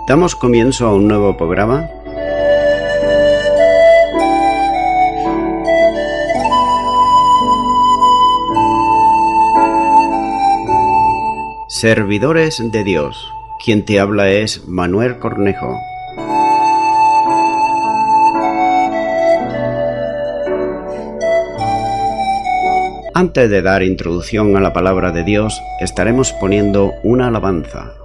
Damos comienzo a un nuevo programa. Servidores de Dios. Quien te habla es Manuel Cornejo. Antes de dar introducción a la palabra de Dios, estaremos poniendo una alabanza.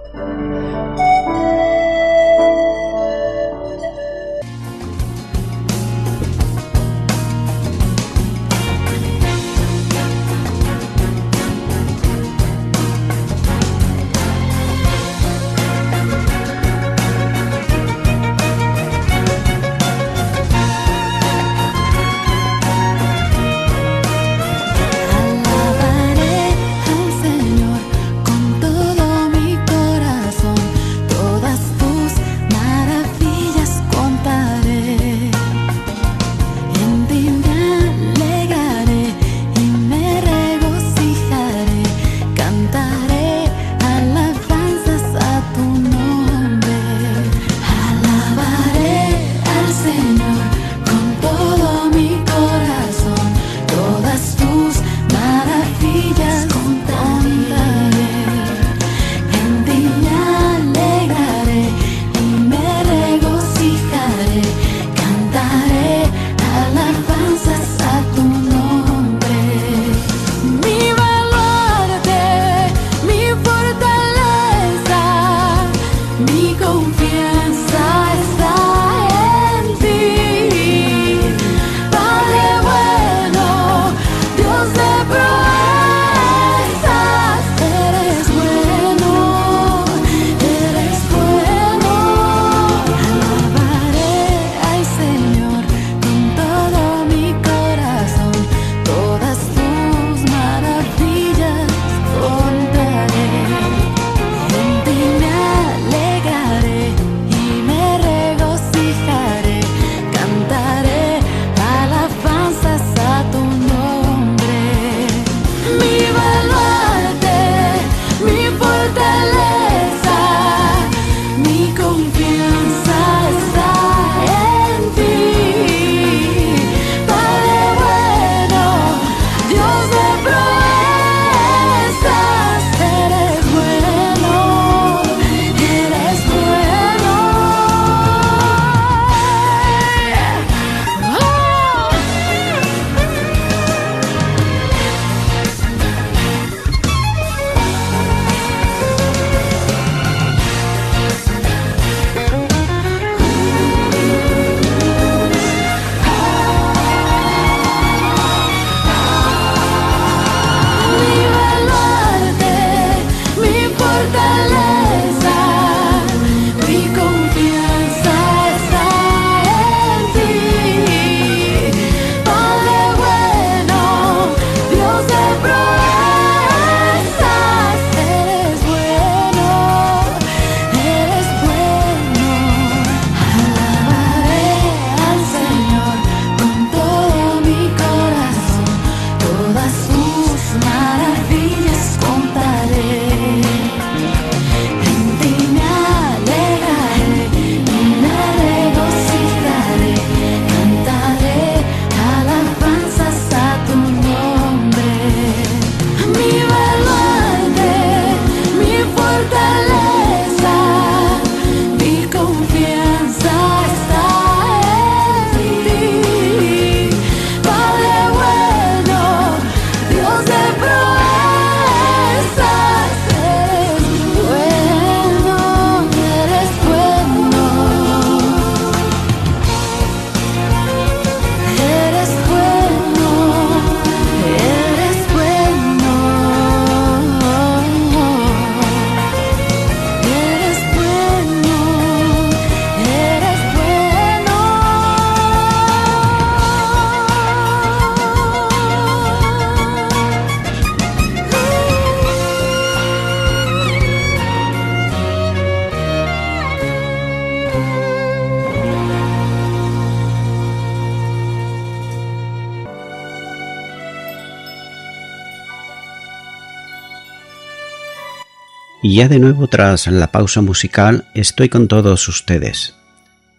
Y ya de nuevo tras la pausa musical estoy con todos ustedes.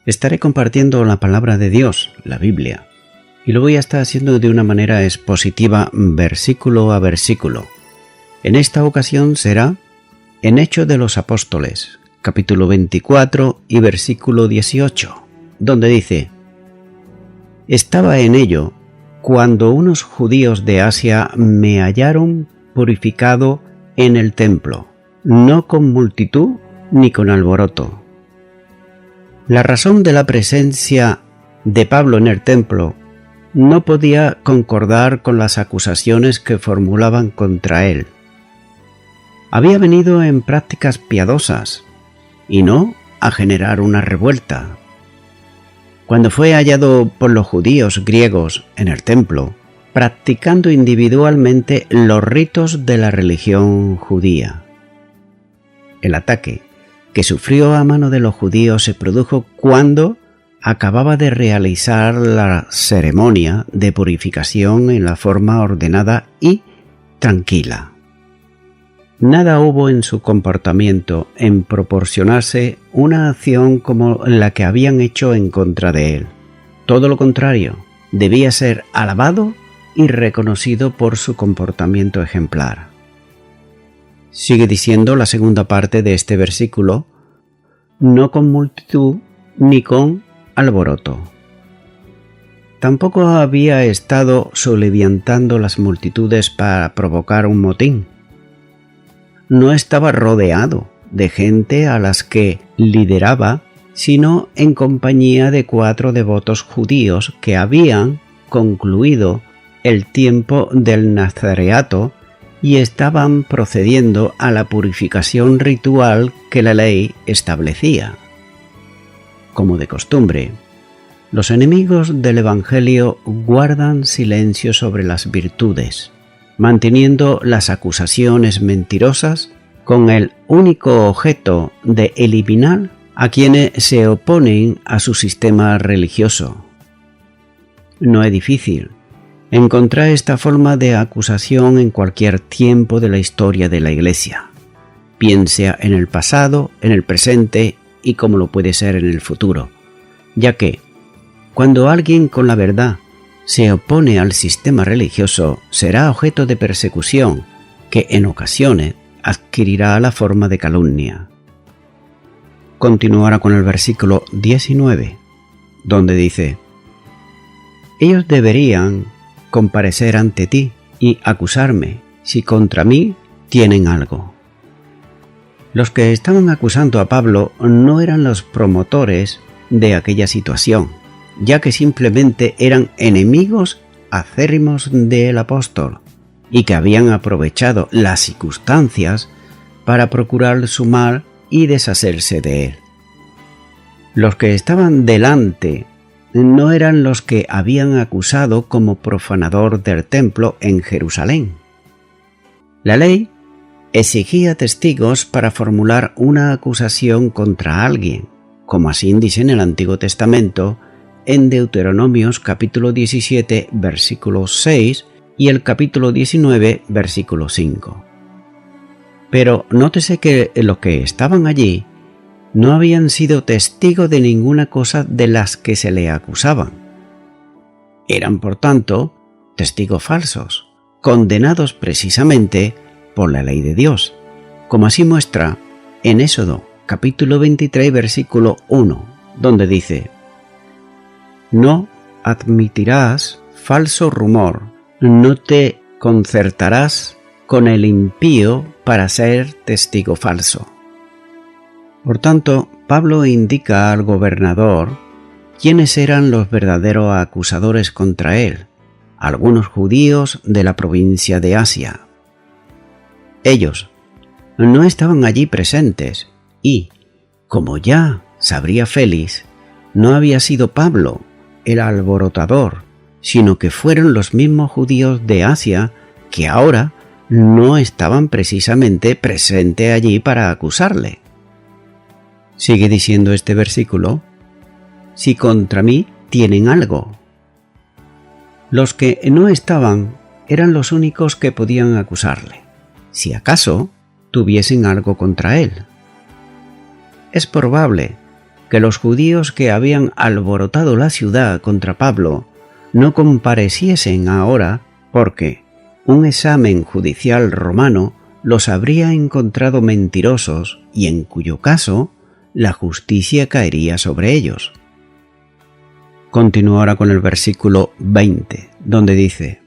Estaré compartiendo la palabra de Dios, la Biblia, y lo voy a estar haciendo de una manera expositiva versículo a versículo. En esta ocasión será en Hechos de los Apóstoles, capítulo 24 y versículo 18, donde dice: «Estaba en ello cuando unos judíos de Asia me hallaron purificado en el templo, no con multitud ni con alboroto». La razón de la presencia de Pablo en el templo no podía concordar con las acusaciones que formulaban contra él. Había venido en prácticas piadosas y no a generar una revuelta. Cuando fue hallado por los judíos griegos en el templo, practicando individualmente los ritos de la religión judía. El ataque que sufrió a mano de los judíos se produjo cuando acababa de realizar la ceremonia de purificación en la forma ordenada y tranquila. Nada hubo en su comportamiento en proporcionarse una acción como la que habían hecho en contra de él. Todo lo contrario, debía ser alabado y reconocido por su comportamiento ejemplar. Sigue diciendo la segunda parte de este versículo: no con multitud ni con alboroto. Tampoco había estado soliviantando las multitudes para provocar un motín. No estaba rodeado de gente a las que lideraba, sino en compañía de 4 devotos judíos que habían concluido el tiempo del nazareato y estaban procediendo a la purificación ritual que la ley establecía. Como de costumbre, los enemigos del Evangelio guardan silencio sobre las virtudes, manteniendo las acusaciones mentirosas con el único objeto de eliminar a quienes se oponen a su sistema religioso. No es difícil encontrar esta forma de acusación en cualquier tiempo de la historia de la Iglesia, bien sea en el pasado, en el presente y como lo puede ser en el futuro, ya que cuando alguien con la verdad se opone al sistema religioso será objeto de persecución que en ocasiones adquirirá la forma de calumnia. Continuará con el versículo 19, donde dice: «Ellos deberían comparecer ante ti y acusarme si contra mí tienen algo». Los que estaban acusando a Pablo no eran los promotores de aquella situación, ya que simplemente eran enemigos acérrimos del apóstol y que habían aprovechado las circunstancias para procurar su mal y deshacerse de él. Los que estaban delante no eran los que habían acusado como profanador del templo en Jerusalén. La ley exigía testigos para formular una acusación contra alguien, como así dice en el Antiguo Testamento, en Deuteronomios capítulo 17, versículo 6 y el capítulo 19, versículo 5. Pero nótese que los que estaban allí no habían sido testigos de ninguna cosa de las que se le acusaban. Eran, por tanto, testigos falsos, condenados precisamente por la ley de Dios, como así muestra en Éxodo capítulo 23, versículo 1, donde dice: «No admitirás falso rumor, no te concertarás con el impío para ser testigo falso». Por tanto, Pablo indica al gobernador quiénes eran los verdaderos acusadores contra él, algunos judíos de la provincia de Asia. Ellos no estaban allí presentes y, como ya sabría Félix, no había sido Pablo el alborotador, sino que fueron los mismos judíos de Asia que ahora no estaban precisamente presentes allí para acusarle. Sigue diciendo este versículo: «Si contra mí tienen algo». Los que no estaban eran los únicos que podían acusarle. Si acaso, tuviesen algo contra él. Es probable que los judíos que habían alborotado la ciudad contra Pablo no compareciesen ahora porque un examen judicial romano los habría encontrado mentirosos y en cuyo caso la justicia caería sobre ellos. Continúo ahora con el versículo 20, donde dice: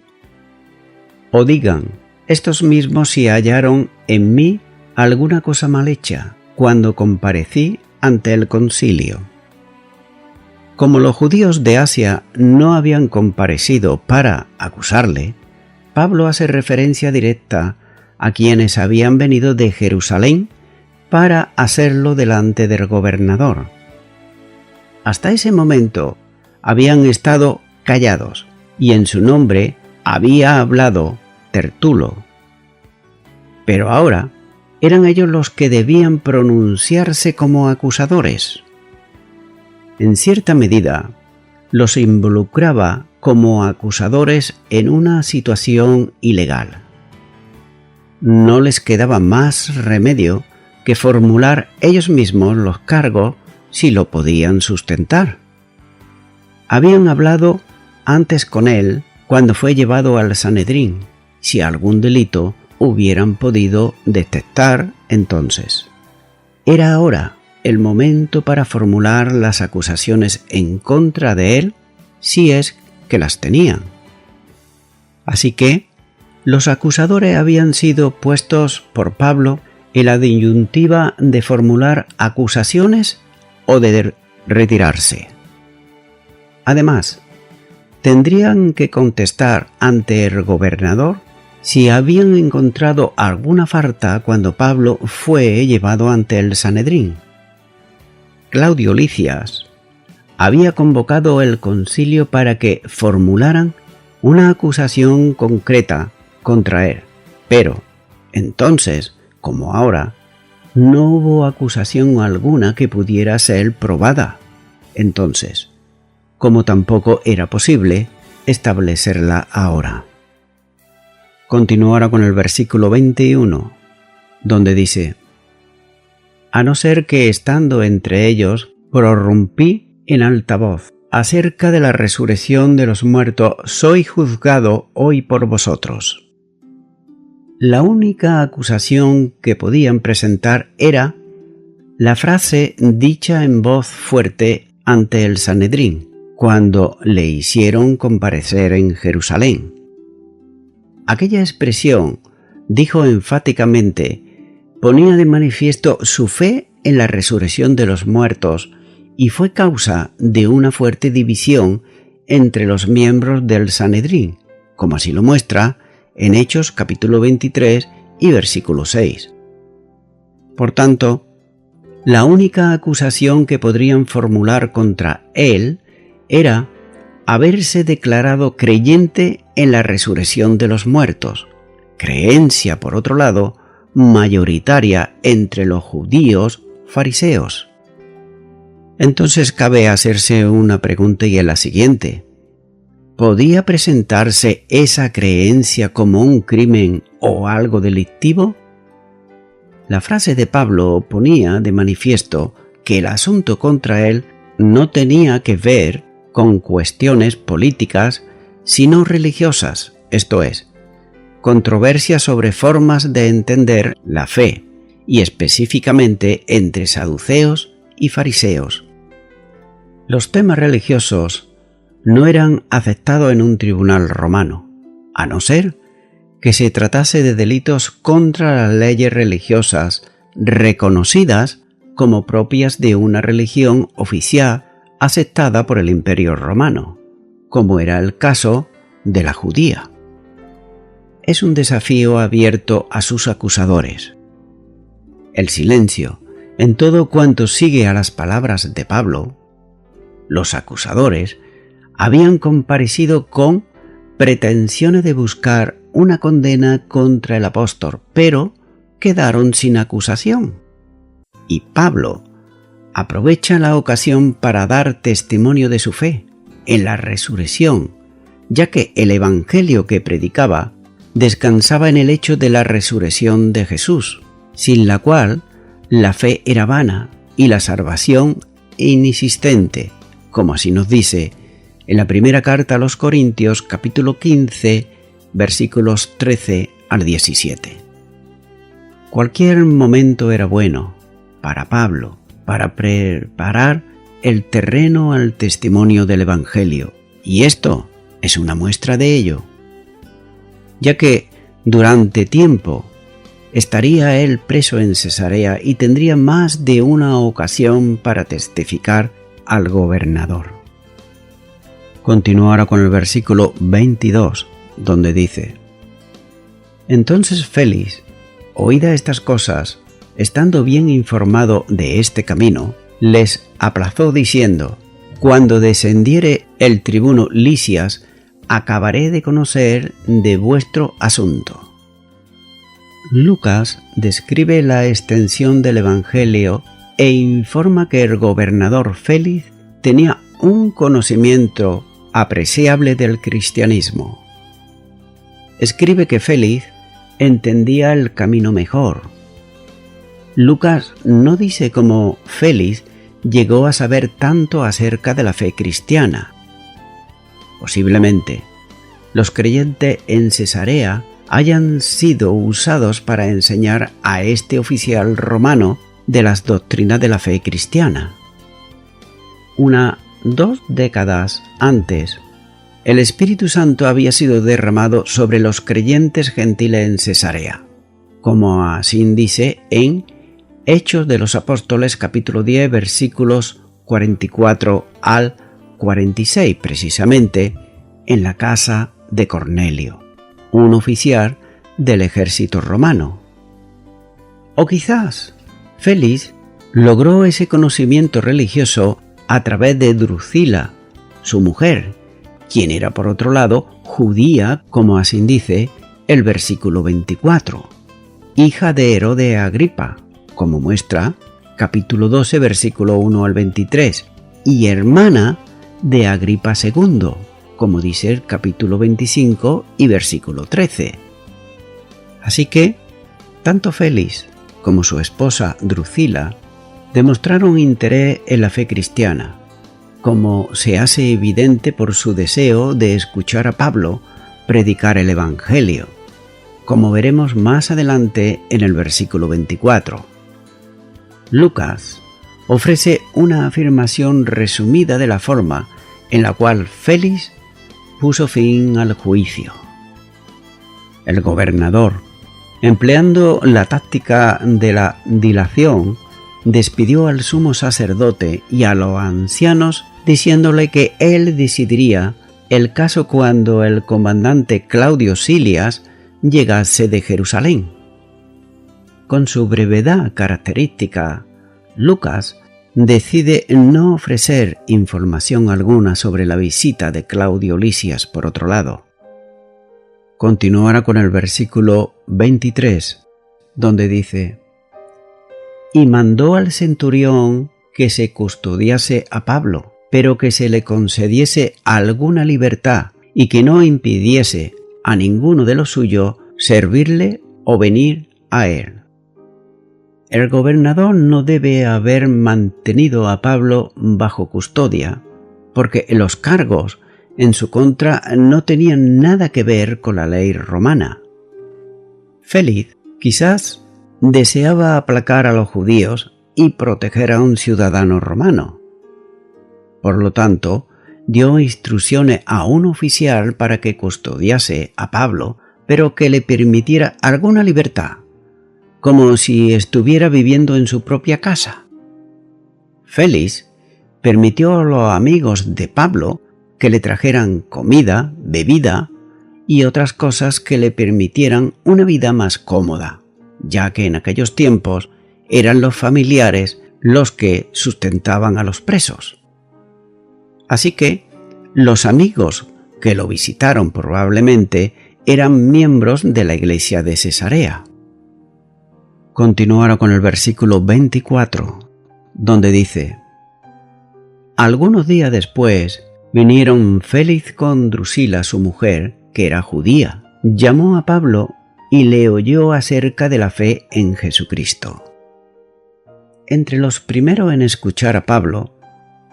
o digan estos mismos si hallaron en mí alguna cosa mal hecha cuando comparecí ante el concilio. Como los judíos de Asia no habían comparecido para acusarle, Pablo hace referencia directa a quienes habían venido de Jerusalén para hacerlo delante del gobernador. Hasta ese momento habían estado callados y en su nombre había hablado Tertulo. Pero ahora eran ellos los que debían pronunciarse como acusadores. En cierta medida, los involucraba como acusadores en una situación ilegal. No les quedaba más remedio que formular ellos mismos los cargos si lo podían sustentar. Habían hablado antes con él cuando fue llevado al Sanedrín, si algún delito hubieran podido detectar entonces. Era ahora el momento para formular las acusaciones en contra de él, si es que las tenían. Así que los acusadores habían sido puestos por Pablo en la disyuntiva de formular acusaciones o de retirarse. Además, tendrían que contestar ante el gobernador si habían encontrado alguna falta cuando Pablo fue llevado ante el Sanedrín. Claudio Licias había convocado el concilio para que formularan una acusación concreta contra él, pero entonces, como ahora, no hubo acusación alguna que pudiera ser probada. Entonces, como tampoco era posible establecerla ahora. Continúo ahora con el versículo 21, donde dice: a no ser que estando entre ellos prorrumpí en alta voz acerca de la resurrección de los muertos, soy juzgado hoy por vosotros. La única acusación que podían presentar era la frase dicha en voz fuerte ante el Sanedrín, cuando le hicieron comparecer en Jerusalén. Aquella expresión, dijo enfáticamente, ponía de manifiesto su fe en la resurrección de los muertos y fue causa de una fuerte división entre los miembros del Sanedrín, como así lo muestra en Hechos capítulo 23 y versículo 6. Por tanto, la única acusación que podrían formular contra él era haberse declarado creyente en la resurrección de los muertos, creencia, por otro lado, mayoritaria entre los judíos fariseos. Entonces cabe hacerse una pregunta y es la siguiente: ¿podía presentarse esa creencia como un crimen o algo delictivo? La frase de Pablo ponía de manifiesto que el asunto contra él no tenía que ver con cuestiones políticas, sino religiosas, esto es, controversias sobre formas de entender la fe, y específicamente entre saduceos y fariseos. Los temas religiosos no eran aceptados en un tribunal romano, a no ser que se tratase de delitos contra las leyes religiosas reconocidas como propias de una religión oficial aceptada por el Imperio Romano, como era el caso de la judía. Es un desafío abierto a sus acusadores. El silencio en todo cuanto sigue a las palabras de Pablo. Los acusadores habían comparecido con pretensiones de buscar una condena contra el apóstol, pero quedaron sin acusación. Y Pablo aprovecha la ocasión para dar testimonio de su fe en la resurrección, ya que el evangelio que predicaba descansaba en el hecho de la resurrección de Jesús, sin la cual la fe era vana y la salvación inexistente, como así nos dice en la primera carta a los Corintios, capítulo 15, versículos 13 al 17. Cualquier momento era bueno para Pablo, para preparar el terreno al testimonio del Evangelio, y esto es una muestra de ello, ya que durante tiempo estaría él preso en Cesarea y tendría más de una ocasión para testificar al gobernador. Continúa ahora con el versículo 22, donde dice: Entonces Félix, oída estas cosas, estando bien informado de este camino, les aplazó diciendo: Cuando descendiere el tribuno Lisias, acabaré de conocer de vuestro asunto. Lucas describe la extensión del Evangelio e informa que el gobernador Félix tenía un conocimiento apreciable del cristianismo. Escribe que Félix entendía el camino mejor. Lucas no dice cómo Félix llegó a saber tanto acerca de la fe cristiana. Posiblemente, los creyentes en Cesarea hayan sido usados para enseñar a este oficial romano de las doctrinas de la fe cristiana. 2 décadas antes, el Espíritu Santo había sido derramado sobre los creyentes gentiles en Cesarea, como así dice en Hechos de los Apóstoles capítulo 10 versículos 44 al 46, precisamente en la casa de Cornelio, un oficial del ejército romano. O quizás Félix logró ese conocimiento religioso a través de Drusila, su mujer, quien era por otro lado judía, como así dice el versículo 24, hija de Herode Agripa, como muestra capítulo 12 versículo 1 al 23, y hermana de Agripa II, como dice el capítulo 25 y versículo 13. Así que, tanto Félix como su esposa Drusila demostraron interés en la fe cristiana, como se hace evidente por su deseo de escuchar a Pablo predicar el Evangelio, como veremos más adelante en el versículo 24. Lucas ofrece una afirmación resumida de la forma en la cual Félix puso fin al juicio. El gobernador, empleando la táctica de la dilación, despidió al sumo sacerdote y a los ancianos diciéndole que él decidiría el caso cuando el comandante Claudio Silias llegase de Jerusalén. Con su brevedad característica, Lucas decide no ofrecer información alguna sobre la visita de Claudio Lisias por otro lado. Continuará con el versículo 23, donde dice: Y mandó al centurión que se custodiase a Pablo, pero que se le concediese alguna libertad y que no impidiese a ninguno de los suyos servirle o venir a él. El gobernador no debe haber mantenido a Pablo bajo custodia, porque los cargos en su contra no tenían nada que ver con la ley romana. Félix quizás deseaba aplacar a los judíos y proteger a un ciudadano romano. Por lo tanto, dio instrucciones a un oficial para que custodiase a Pablo, pero que le permitiera alguna libertad, como si estuviera viviendo en su propia casa. Félix permitió a los amigos de Pablo que le trajeran comida, bebida y otras cosas que le permitieran una vida más cómoda, ya que en aquellos tiempos eran los familiares los que sustentaban a los presos. Así que los amigos que lo visitaron probablemente eran miembros de la iglesia de Cesarea. Continuará con el versículo 24, donde dice: Algunos días después vinieron Félix con Drusila, su mujer, que era judía. Llamó a Pablo y le oyó acerca de la fe en Jesucristo. Entre los primeros en escuchar a Pablo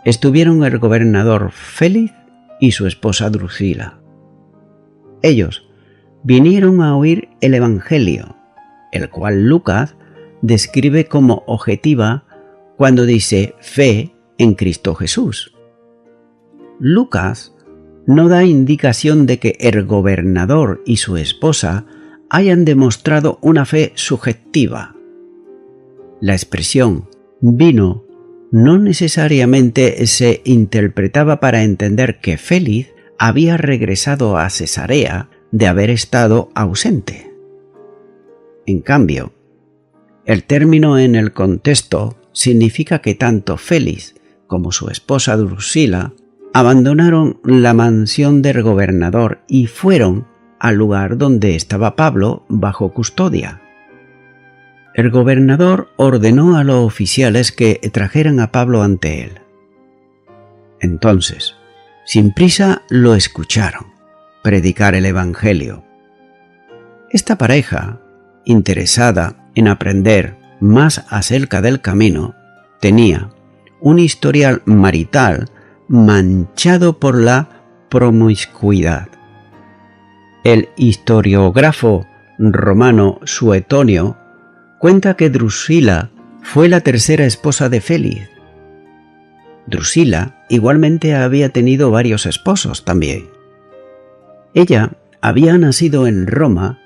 estuvieron el gobernador Félix y su esposa Drusila. Ellos vinieron a oír el Evangelio, el cual Lucas describe como objetiva cuando dice fe en Cristo Jesús. Lucas no da indicación de que el gobernador y su esposa hayan demostrado una fe subjetiva. La expresión vino no necesariamente se interpretaba para entender que Félix había regresado a Cesarea de haber estado ausente. En cambio, el término en el contexto significa que tanto Félix como su esposa Drusila abandonaron la mansión del gobernador y fueron al lugar donde estaba Pablo bajo custodia. El gobernador ordenó a los oficiales que trajeran a Pablo ante él. Entonces, sin prisa lo escucharon predicar el Evangelio. Esta pareja, interesada en aprender más acerca del camino, tenía un historial marital manchado por la promiscuidad. El historiógrafo romano Suetonio cuenta que Drusila fue la tercera esposa de Félix. Drusila igualmente había tenido varios esposos también. Ella había nacido en Roma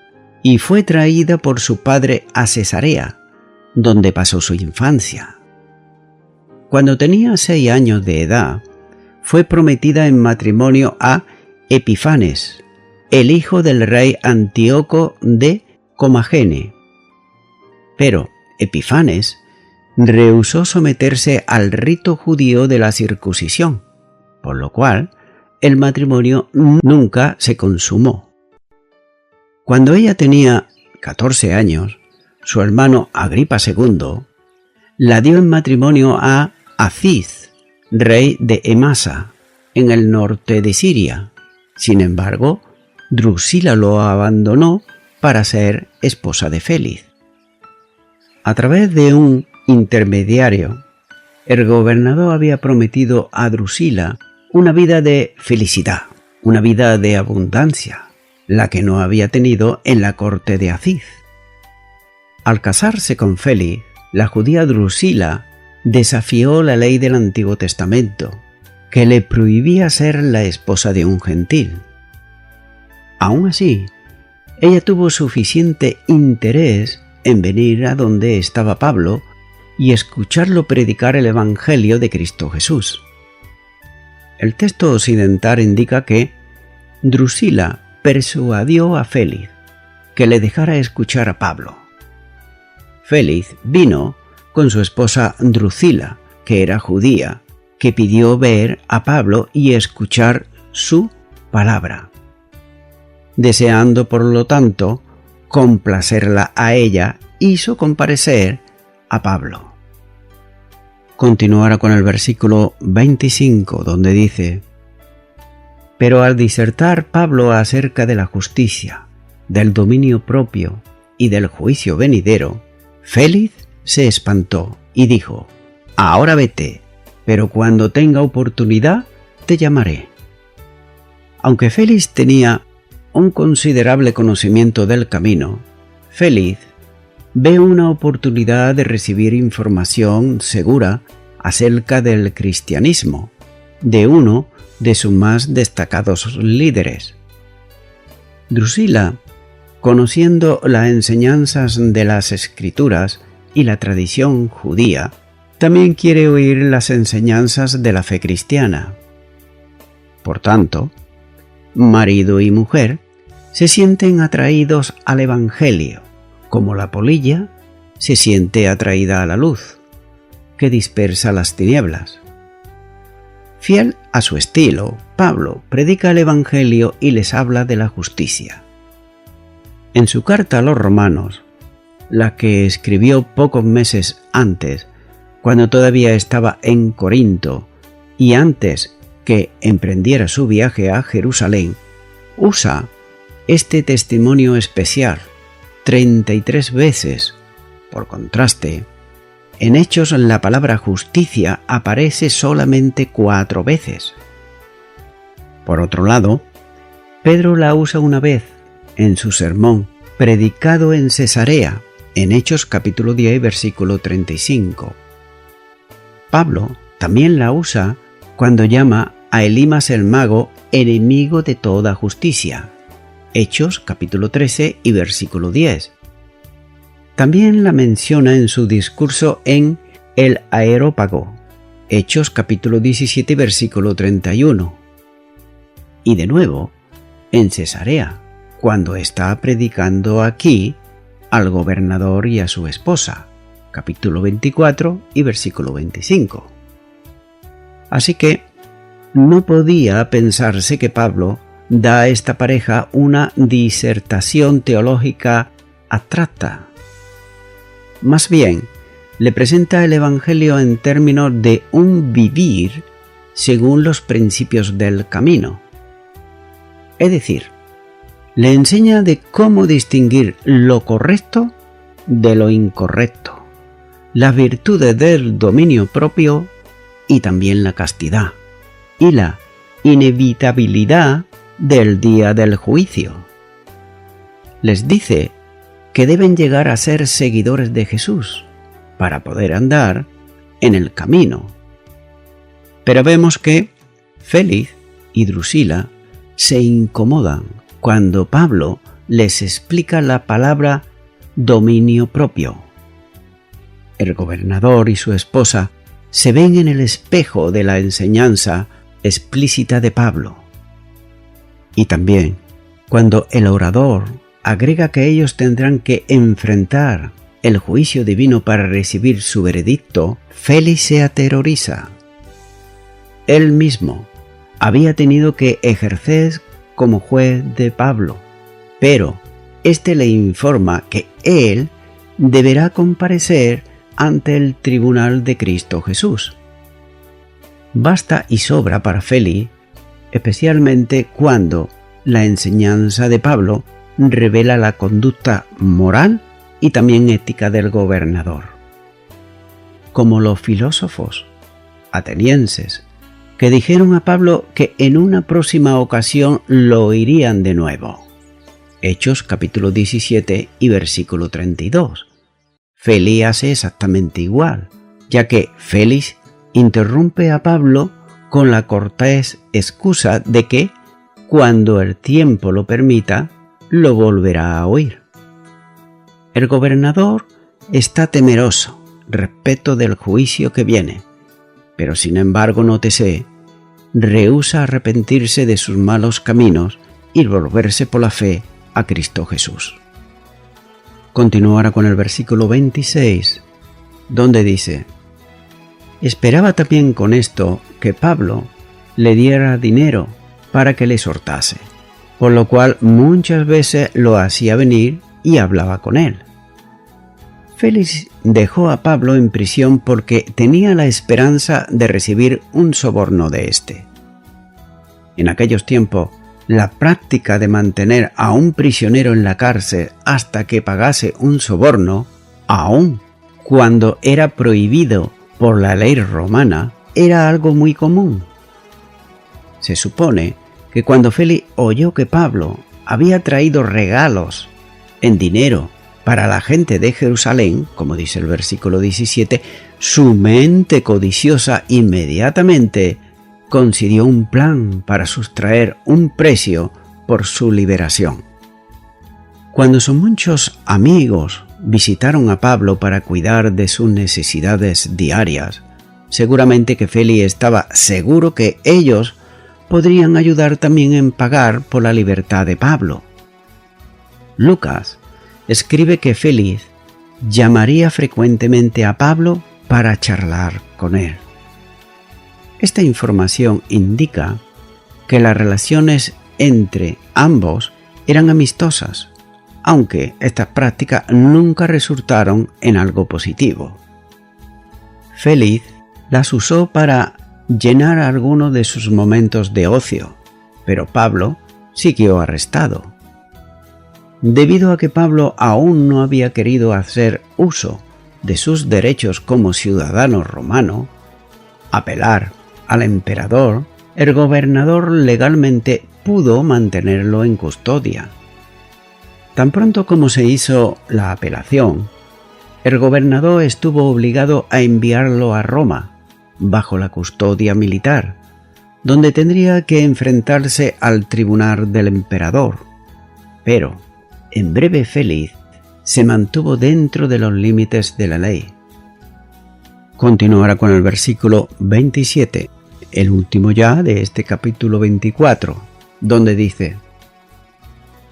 y fue traída por su padre a Cesarea, donde pasó su infancia. Cuando tenía 6 años de edad, fue prometida en matrimonio a Epifanes, el hijo del rey Antíoco de Comagene. Pero Epifanes rehusó someterse al rito judío de la circuncisión, por lo cual el matrimonio nunca se consumó. Cuando ella tenía 14 años, su hermano Agripa II la dio en matrimonio a Aziz, rey de Emasa, en el norte de Siria. Sin embargo, Drusila lo abandonó para ser esposa de Félix. A través de un intermediario, el gobernador había prometido a Drusila una vida de felicidad, una vida de abundancia, la que no había tenido en la corte de Aziz. Al casarse con Félix, la judía Drusila desafió la ley del Antiguo Testamento, que le prohibía ser la esposa de un gentil. Aún así, ella tuvo suficiente interés en venir a donde estaba Pablo y escucharlo predicar el Evangelio de Cristo Jesús. El texto occidental indica que Drusila persuadió a Félix que le dejara escuchar a Pablo. Félix vino con su esposa Drusila, que era judía, que pidió ver a Pablo y escuchar su palabra. Deseando, por lo tanto, complacerla a ella, hizo comparecer a Pablo. Continuará con el versículo 25, donde dice: Pero al disertar Pablo acerca de la justicia, del dominio propio y del juicio venidero, Félix se espantó y dijo: Ahora vete, pero cuando tenga oportunidad te llamaré. Aunque Félix tenía un considerable conocimiento del camino, Félix ve una oportunidad de recibir información segura acerca del cristianismo de uno de sus más destacados líderes. Drusila, conociendo las enseñanzas de las Escrituras y la tradición judía, también quiere oír las enseñanzas de la fe cristiana. Por tanto, marido y mujer se sienten atraídos al Evangelio, como la polilla se siente atraída a la luz, que dispersa las tinieblas. Fiel a su estilo, Pablo predica el Evangelio y les habla de la justicia. En su carta a los romanos, la que escribió pocos meses antes, cuando todavía estaba en Corinto y antes que emprendiera su viaje a Jerusalén, usa este testimonio especial 33 veces. Por contraste, en Hechos la palabra justicia aparece solamente 4 veces. Por otro lado, Pedro la usa una vez en su sermón predicado en Cesarea, en Hechos capítulo 10, versículo 35. Pablo también la usa cuando llama a Elimas el mago enemigo de toda justicia, Hechos capítulo 13 y versículo 10. También la menciona en su discurso en el Areópago, Hechos capítulo 17 versículo 31. Y de nuevo, en Cesarea, cuando está predicando aquí al gobernador y a su esposa, capítulo 24 y versículo 25. Así que no podía pensarse que Pablo da a esta pareja una disertación teológica abstracta. Más bien, le presenta el Evangelio en términos de un vivir según los principios del camino. Es decir, le enseña de cómo distinguir lo correcto de lo incorrecto, las virtudes del dominio propio y también la castidad, y la inevitabilidad del día del juicio. Les dice que deben llegar a ser seguidores de Jesús para poder andar en el camino. Pero vemos que Félix y Drusila se incomodan cuando Pablo les explica la palabra dominio propio. El gobernador y su esposa se ven en el espejo de la enseñanza explícita de Pablo. Y también, cuando el orador agrega que ellos tendrán que enfrentar el juicio divino para recibir su veredicto, Félix se aterroriza. Él mismo había tenido que ejercer como juez de Pablo, pero éste le informa que él deberá comparecer ante el tribunal de Cristo Jesús. Basta y sobra para Félix, especialmente cuando la enseñanza de Pablo revela la conducta moral y también ética del gobernador. Como los filósofos atenienses que dijeron a Pablo que en una próxima ocasión lo oirían de nuevo. Hechos capítulo 17 y versículo 32. Félix hace exactamente igual, ya que Félix interrumpe a Pablo con la cortés excusa de que, cuando el tiempo lo permita, lo volverá a oír. El gobernador está temeroso respecto del juicio que viene, pero sin embargo, nótese, rehúsa arrepentirse de sus malos caminos y volverse por la fe a Cristo Jesús. Continuará con el versículo 26, donde dice: esperaba también con esto que Pablo le diera dinero para que le exhortase, por lo cual muchas veces lo hacía venir y hablaba con él. Félix dejó a Pablo en prisión porque tenía la esperanza de recibir un soborno de éste. En aquellos tiempos, la práctica de mantener a un prisionero en la cárcel hasta que pagase un soborno, aun cuando era prohibido por la ley romana, era algo muy común. Se supone que cuando Félix oyó que Pablo había traído regalos en dinero para la gente de Jerusalén, como dice el versículo 17, su mente codiciosa inmediatamente concibió un plan para sustraer un precio por su liberación. Cuando sus muchos amigos visitaron a Pablo para cuidar de sus necesidades diarias, seguramente que Félix estaba seguro que ellos podrían ayudar también en pagar por la libertad de Pablo. Lucas escribe que Félix llamaría frecuentemente a Pablo para charlar con él. Esta información indica que las relaciones entre ambos eran amistosas, aunque estas prácticas nunca resultaron en algo positivo. Félix las usó para llenar algunos de sus momentos de ocio, pero Pablo siguió arrestado. debido a que Pablo aún no había querido hacer uso de sus derechos como ciudadano romano, apelar al emperador, el gobernador legalmente pudo mantenerlo en custodia. Tan pronto como se hizo la apelación, el gobernador estuvo obligado a enviarlo a Roma, bajo la custodia militar, donde tendría que enfrentarse al tribunal del emperador. Pero, en breve Félix se mantuvo dentro de los límites de la ley. Continuará con el versículo 27, el último ya de este capítulo 24, donde dice: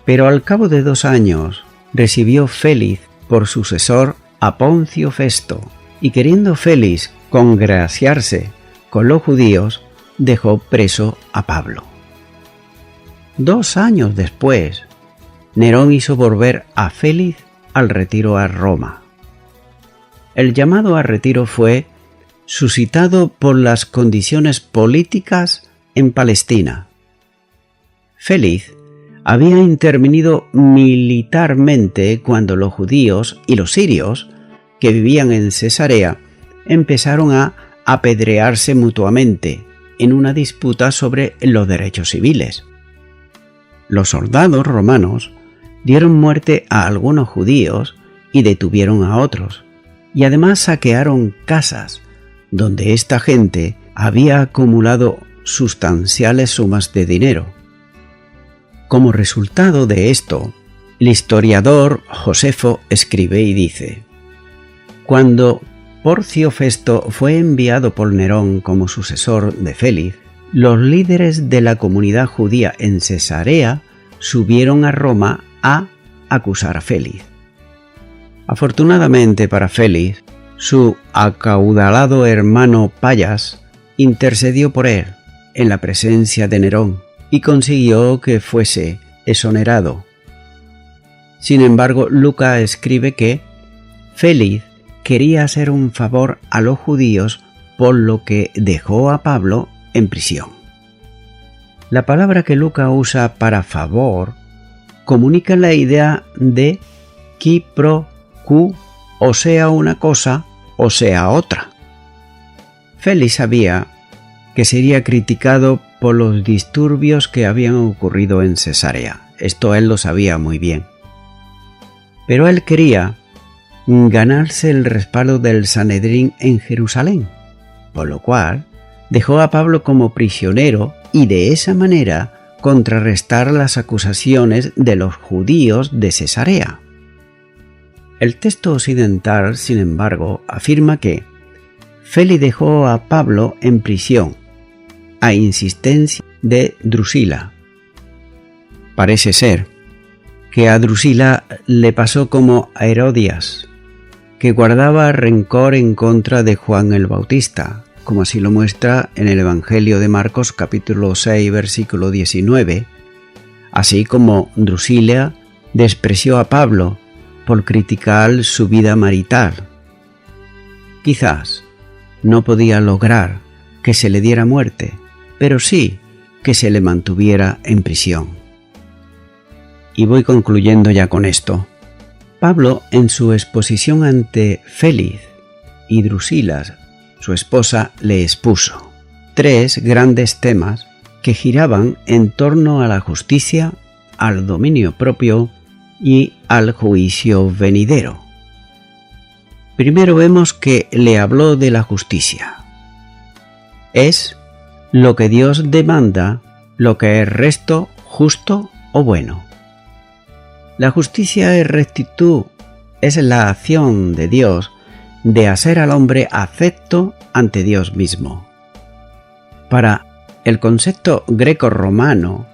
Pero al cabo de 2 años recibió Félix por sucesor a Poncio Festo, y queriendo Félix congraciarse con los judíos, dejó preso a Pablo. 2 años después, Nerón hizo volver a Félix al retiro a Roma. El llamado a retiro fue suscitado por las condiciones políticas en Palestina. Félix había intervenido militarmente cuando los judíos y los sirios que vivían en Cesarea empezaron a apedrearse mutuamente en una disputa sobre los derechos civiles. Los soldados romanos dieron muerte a algunos judíos y detuvieron a otros, y además saquearon casas donde esta gente había acumulado sustanciales sumas de dinero. Como resultado de esto, el historiador Josefo escribe y dice: Cuando Porcio Festo fue enviado por Nerón como sucesor de Félix, los líderes de la comunidad judía en Cesarea subieron a Roma a acusar a Félix. Afortunadamente para Félix, su acaudalado hermano Payas intercedió por él en la presencia de Nerón y consiguió que fuese exonerado. Sin embargo, Lucas escribe que Félix quería hacer un favor a los judíos, por lo que dejó a Pablo en prisión. La palabra que Lucas usa para favor comunica la idea de qui pro quo, o sea una cosa o sea otra. Félix sabía que sería criticado por los disturbios que habían ocurrido en Cesarea. Esto él lo sabía muy bien. Pero él quería ganarse el respaldo del Sanedrín en Jerusalén, por lo cual dejó a Pablo como prisionero y de esa manera contrarrestar las acusaciones de los judíos de Cesarea. El texto occidental, sin embargo, afirma que Félix dejó a Pablo en prisión, a insistencia de Drusila. Parece ser que a Drusila le pasó como a Herodías, que guardaba rencor en contra de Juan el Bautista, como así lo muestra en el Evangelio de Marcos capítulo 6 versículo 19, así como Drusila despreció a Pablo por criticar su vida marital. Quizás no podía lograr que se le diera muerte, pero sí que se le mantuviera en prisión. Y voy concluyendo ya con esto. Pablo, en su exposición ante Félix y Drusila, su esposa, le expuso 3 grandes temas que giraban en torno a la justicia, al dominio propio y al juicio venidero. Primero vemos que le habló de la justicia. Es lo que Dios demanda, lo que es recto, justo o bueno. La justicia es rectitud, es la acción de Dios de hacer al hombre acepto ante Dios mismo. Para el concepto greco-romano,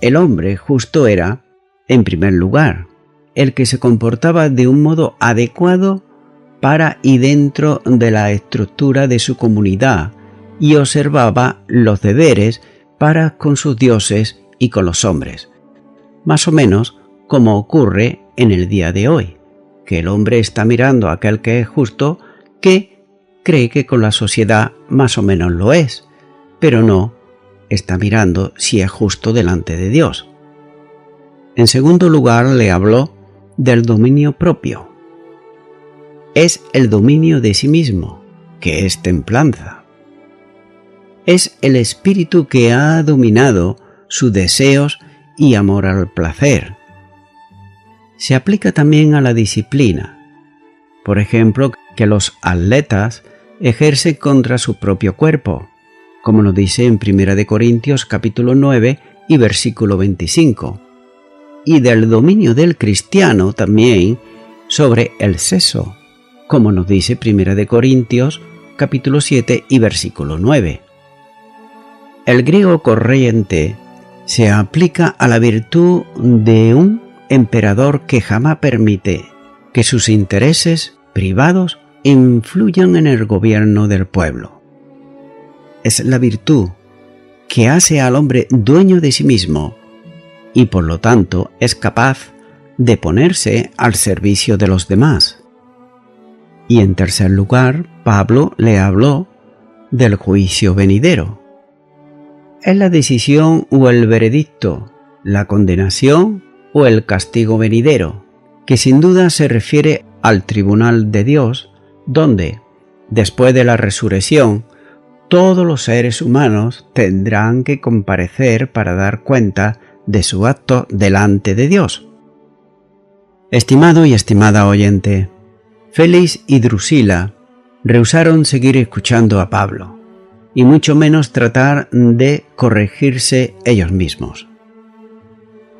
el hombre justo era, en primer lugar, el que se comportaba de un modo adecuado para y dentro de la estructura de su comunidad y observaba los deberes para con sus dioses y con los hombres, más o menos como ocurre en el día de hoy, que el hombre está mirando a aquel que es justo, que cree que con la sociedad más o menos lo es, pero no está mirando si es justo delante de Dios. En segundo lugar, le habló del dominio propio. Es el dominio de sí mismo, que es templanza. Es el espíritu que ha dominado sus deseos y amor al placer. Se aplica también a la disciplina. Por ejemplo, que los atletas ejercen contra su propio cuerpo, como nos dice en 1 Corintios capítulo 9 y versículo 25. Y del dominio del cristiano también sobre el sexo, como nos dice 1 Corintios capítulo 7 y versículo 9. El griego corriente se aplica a la virtud de un emperador que jamás permite que sus intereses privados influyan en el gobierno del pueblo. Es la virtud que hace al hombre dueño de sí mismo y por lo tanto es capaz de ponerse al servicio de los demás. Y en tercer lugar, Pablo le habló del juicio venidero. Es la decisión o el veredicto, la condenación o el castigo venidero, que sin duda se refiere al tribunal de Dios, donde, después de la resurrección, todos los seres humanos tendrán que comparecer para dar cuenta de su acto delante de Dios. Estimado y estimada oyente, Félix y Drusila rehusaron seguir escuchando a Pablo, y mucho menos tratar de corregirse ellos mismos,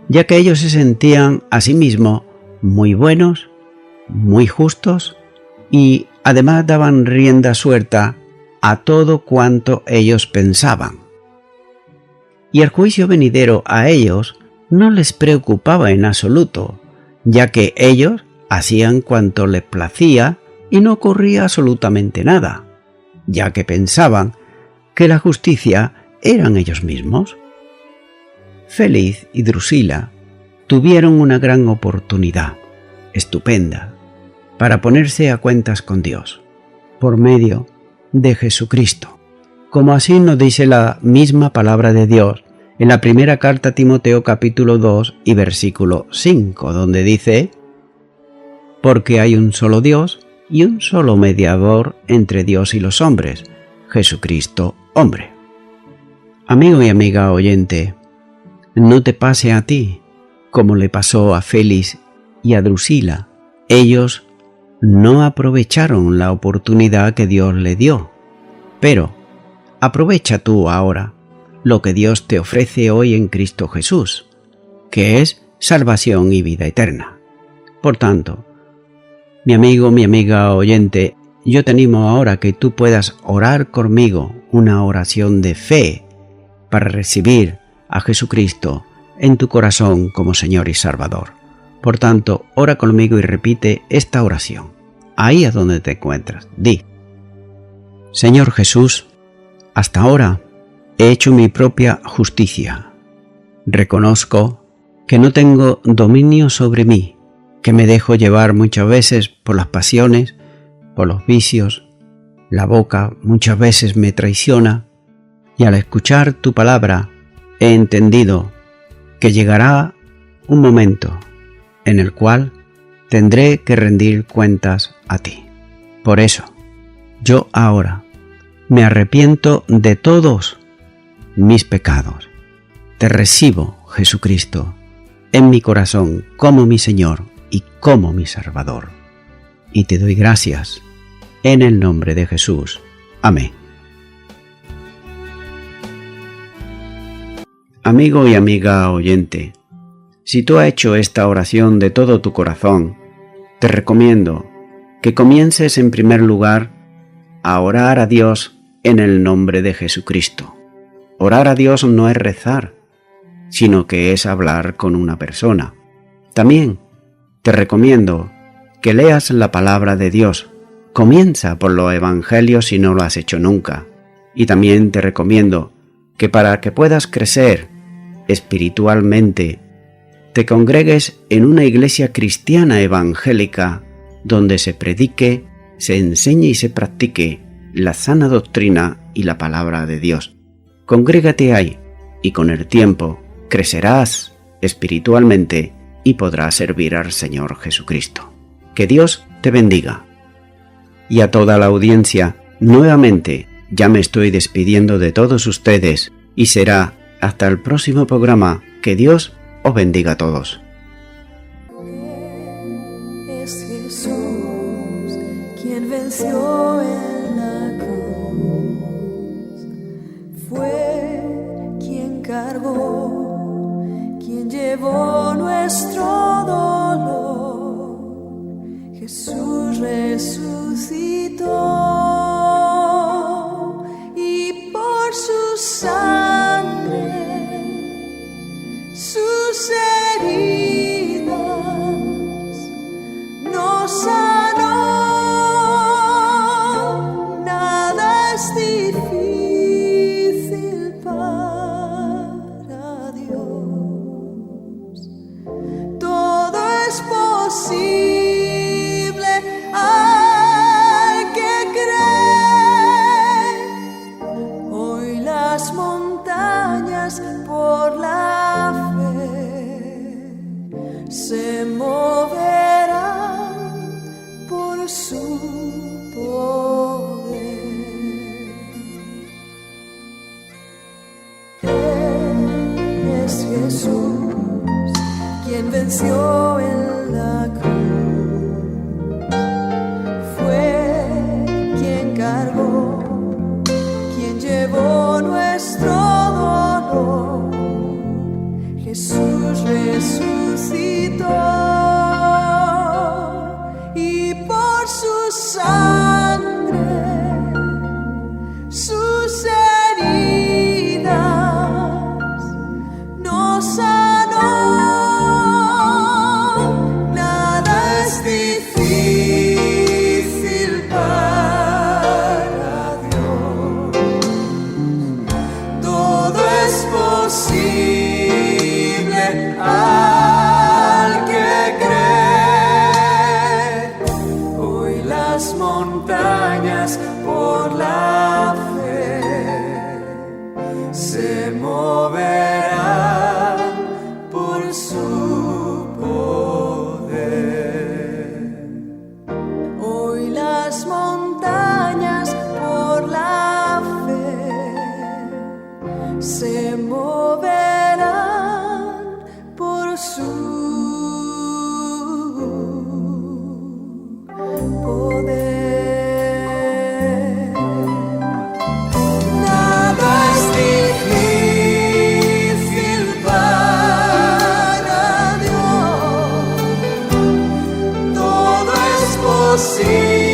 ya que ellos se sentían a sí mismos muy buenos, muy justos, y además daban rienda suelta a todo cuanto ellos pensaban. Y el juicio venidero a ellos no les preocupaba en absoluto, ya que ellos hacían cuanto les placía y no ocurría absolutamente nada, ya que pensaban que la justicia eran ellos mismos. Félix y Drusila tuvieron una gran oportunidad, estupenda, para ponerse a cuentas con Dios, por medio de Jesucristo, como así nos dice la misma palabra de Dios en la primera carta a Timoteo capítulo 2 y versículo 5, donde dice: porque hay un solo Dios y un solo mediador entre Dios y los hombres, Jesucristo hombre. Amigo y amiga oyente, no te pase a ti como le pasó a Félix y a Drusila. Ellos no aprovecharon la oportunidad que Dios le dio, pero aprovecha tú ahora lo que Dios te ofrece hoy en Cristo Jesús, que es salvación y vida eterna. Por tanto, mi amigo, mi amiga oyente, yo te animo ahora que tú puedas orar conmigo una oración de fe para recibir a Jesucristo en tu corazón como Señor y Salvador. Por tanto, ora conmigo y repite esta oración. Ahí es donde te encuentras. Di: Señor Jesús, hasta ahora he hecho mi propia justicia. Reconozco que no tengo dominio sobre mí, que me dejo llevar muchas veces por las pasiones, por los vicios. La boca muchas veces me traiciona y al escuchar tu palabra he entendido que llegará un momento en el cual tendré que rendir cuentas a ti. Por eso, yo ahora me arrepiento de todos mis pecados. Te recibo, Jesucristo, en mi corazón como mi Señor y como mi Salvador. Y te doy gracias en el nombre de Jesús. Amén. Amigo y amiga oyente, si tú has hecho esta oración de todo tu corazón, te recomiendo que comiences en primer lugar a orar a Dios en el nombre de Jesucristo. Orar a Dios no es rezar, sino que es hablar con una persona. También te recomiendo que leas la palabra de Dios. Comienza por los evangelios si no lo has hecho nunca. Y también te recomiendo que para que puedas crecer espiritualmente, te congregues en una iglesia cristiana evangélica donde se predique, se enseñe y se practique la sana doctrina y la palabra de Dios. Congrégate ahí y con el tiempo crecerás espiritualmente y podrá servir al Señor Jesucristo. Que Dios te bendiga. Y a toda la audiencia, nuevamente, ya me estoy despidiendo de todos ustedes y será hasta el próximo programa. Que Dios os bendiga a todos. Es Jesús quien venció en la cruz, fue quien cargó, quien llevó nuestro dolor. Jesús resucitó y por su sangre, sus heridas nos sanó. Nada es difícil para Dios, todo es posible al que cree. Hoy las montañas por la se moverán por su poder. Él es Jesús quien venció en la cruz, fue quien cargó, quien llevó nuestro dolor. Jesús resucitó y por su sangre, sus heridas nos sanó. Nada es difícil para Dios, todo es posible al que cree. Hoy las montañas por la fe se moverán por su poder. Hoy las montañas por la fe se moverán por su poder. Nada es difícil para Dios, todo es posible.